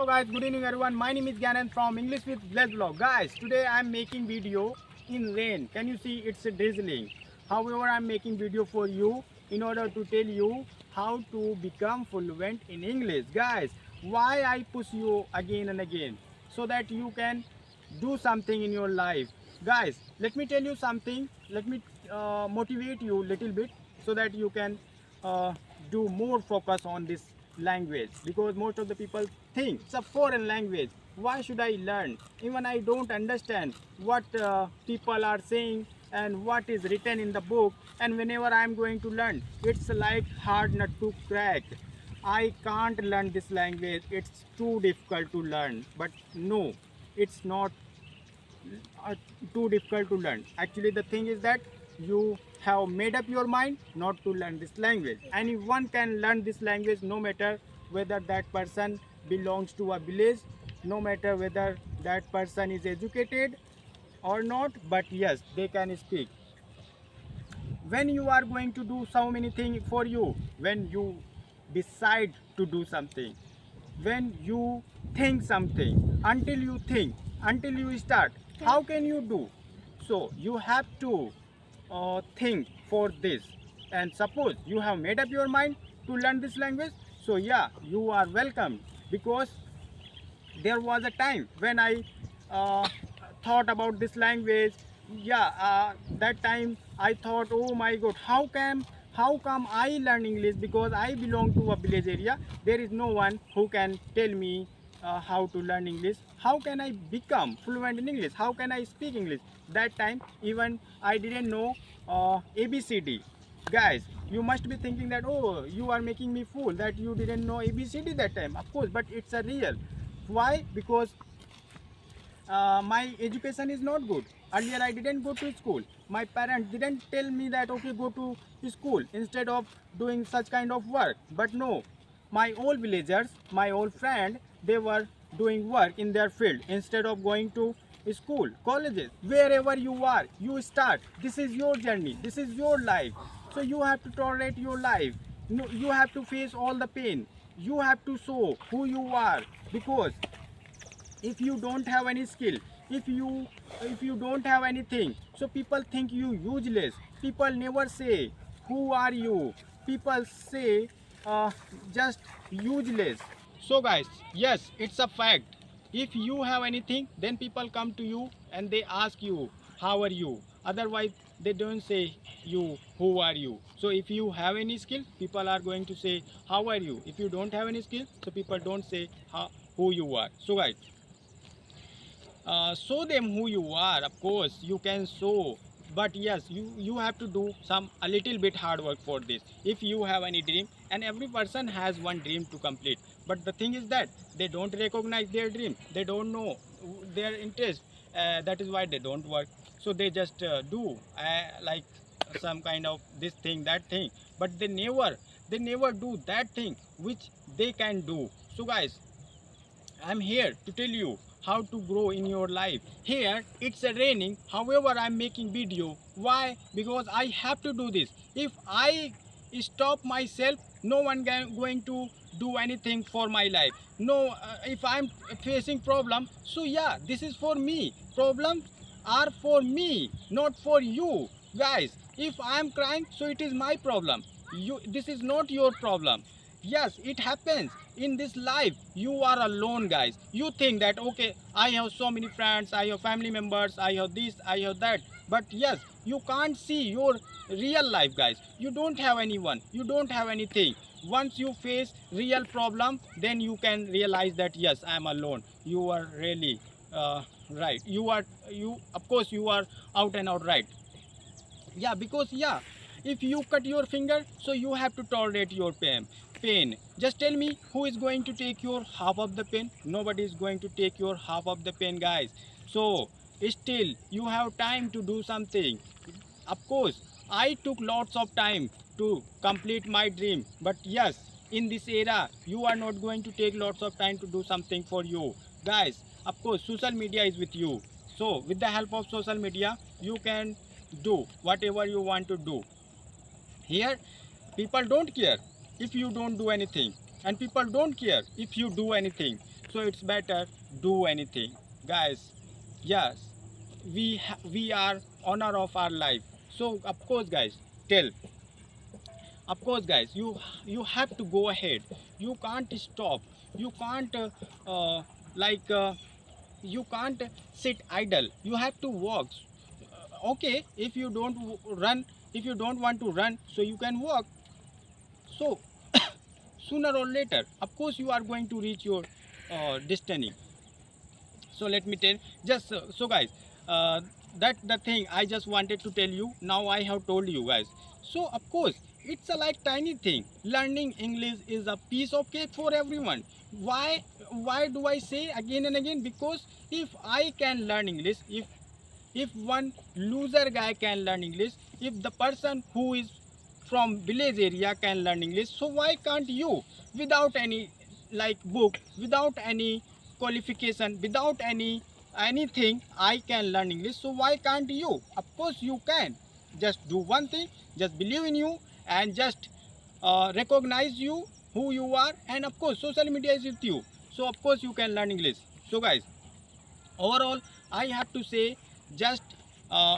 So guys, good evening everyone. My name is Gyanan from English with Bless Vlog. Guys, today I am making video in rain. Can you see it's drizzling? However, I am making video for you in order to tell you how to become fluent in English. Guys, why I push you again and again? So that you can do something in your life. Guys, let me tell you something. Let me motivate you a little bit so that you can uh, do more focus on this language, because most of the people think it's a foreign language. Why should I learn? Even I don't understand what people are saying and what is written in the book, and whenever I am going to learn, it's like hard nut to crack. I can't learn this language, it's too difficult to learn. But no, it's not uh, too difficult to learn. Actually, the thing is that you have made up your mind not to learn this language. Anyone can learn this language, no matter whether that person belongs to a village, no matter whether that person is educated or not, but yes, they can speak. When you are going to do so many things for you, when you decide to do something, when you think something, until you start, how can you do? So you have to think for this. And suppose you have made up your mind to learn this language, so yeah, you are welcome. Because there was a time when I uh, thought about this language. Yeah, that time I thought, oh my god, how come I learn English? Because I belong to a village area, there is no one who can tell me how to learn English. How can I become fluent in English? How can I speak English? That time even I didn't know ABCD. Guys, you must be thinking that, oh, you are making me fool that you didn't know ABCD that time. Of course, but it's a real. Why? Because my education is not good. Earlier I didn't go to school. My parents didn't tell me that, okay, go to school instead of doing such kind of work. But no, my old villagers, my old friend, they were doing work in their field instead of going to school, colleges. Wherever you are, you start. This is your journey, this is your life. So you have to tolerate your life. No, you have to face all the pain. You have to show who you are. Because if you don't have any skill, if you don't have anything, so people think you useless. People never say who are you. People say just useless. So guys, yes, it's a fact. If you have anything, then people come to you and they ask you how are you. Otherwise they don't say you who are you. So if you have any skill, people are going to say how are you. If you don't have any skill, so people don't say who you are. So guys, show them who you are. Of course you can show, but yes, you have to do some a little bit hard work for this. If you have any dream, and every person has one dream to complete, but the thing is that they don't recognize their dream, they don't know their interest. That is why they don't work. So they just do like some kind of this thing, that thing, but they never do that thing which they can do. So guys, I'm here to tell you how to grow in your life. Here it's raining, however I'm making video. Why? Because I have to do this. If I stop myself, no one going to do anything for my life. No, if I'm facing problem, so yeah, this is for me. Problems are for me, not for you. Guys, if I'm crying, so it is my problem. This is not your problem. Yes, it happens in this life. You are alone, guys. You think that, okay, I have so many friends, I have family members, I have this, I have that. But yes, you can't see your real life, guys. You don't have anyone, you don't have anything. Once you face real problem, then you can realize that yes, I am alone. You are really right. You of course you are out and out right. Yeah, because yeah, if you cut your finger, so you have to tolerate your pain. Just tell me, who is going to take your half of the pain? Nobody is going to take your half of the pain, guys. So still you have time to do something. Of course I took lots of time to complete my dream, but yes, in this era you are not going to take lots of time to do something for you, guys. Of course social media is with you, so with the help of social media you can do whatever you want to do. Here people don't care if you don't do anything, and people don't care if you do anything. so it's better do anything, guys. Yes, we are honor of our life. So of course, guys, tell. Of course, guys, you have to go ahead. You can't stop. You can't like you can't sit idle. You have to walk. Okay, if you don't run, if you don't want to run, so you can walk. So sooner or later, of course, you are going to reach your destiny. So let me tell, just so guys, uh, that the thing I just wanted to tell you. Now I have told you, guys. So of course, it's a like tiny thing. Learning English is a piece of cake for everyone. Why do I say again and again? Because if I can learn English, if one loser guy can learn English, if the person who is from village area can learn English, so why can't you? Without any like book, without any qualification, without anything, I can learn English. So why can't you? Of course you can. Just do one thing, just believe in you, and just recognize you who you are, and of course social media is with you. So of course you can learn English. So guys, overall I have to say, just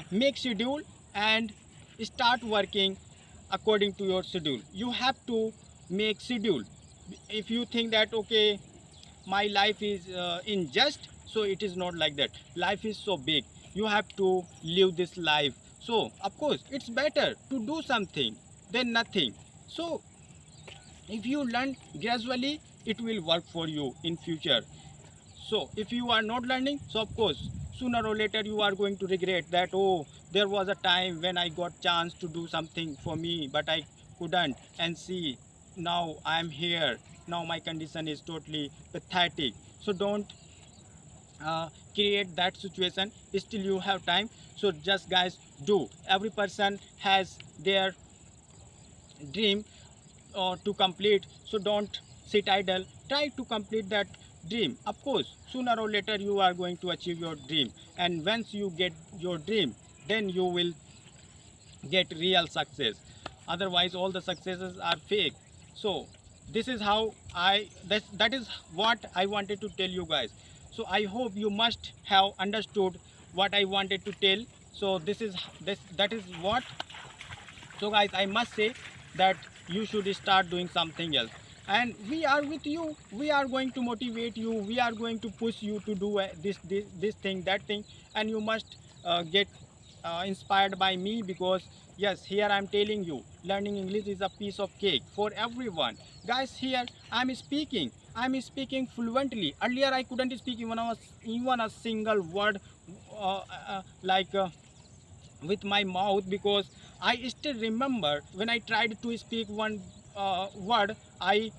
make schedule and start working according to your schedule. You have to make schedule. If you think that okay, my life is in just, so it is not like that. Life is so big, you have to live this life. So of course it's better to do something than nothing. So if you learn gradually, it will work for you in future. So if you are not learning, so of course sooner or later you are going to regret that, oh, there was a time when I got chance to do something for me, but I couldn't, and see, now I am here. Now my condition is totally pathetic. So don't create that situation. Still you have time. So just guys, do. Every person has their dream to complete. So don't sit idle. Try to complete that dream. Of course sooner or later you are going to achieve your dream, and once you get your dream, then you will get real success. Otherwise all the successes are fake. So this is how that is what I wanted to tell you, guys. So I hope you must have understood what I wanted to tell. So that is what. So guys, I must say that you should start doing something else, and we are with you. We are going to motivate you. We are going to push you to do this thing, that thing, and you must get inspired by me, because yes, here I am telling you, learning English is a piece of cake for everyone. Guys, here I'm speaking fluently. Earlier I couldn't speak even a single word like with my mouth, because I still remember when I tried to speak one word, I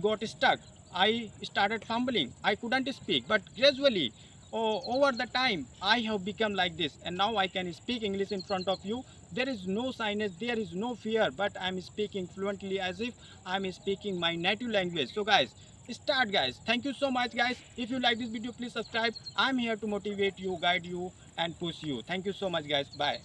got stuck. I started fumbling. I couldn't speak, but gradually, over the time, I have become like this, and now I can speak English in front of you. There is no shyness, there is no fear, but I'm speaking fluently as if I'm speaking my native language. So guys, start, guys. Thank you so much, guys. If you like this video, please subscribe. I'm here to motivate you, guide you, and push you. Thank you so much, guys. Bye.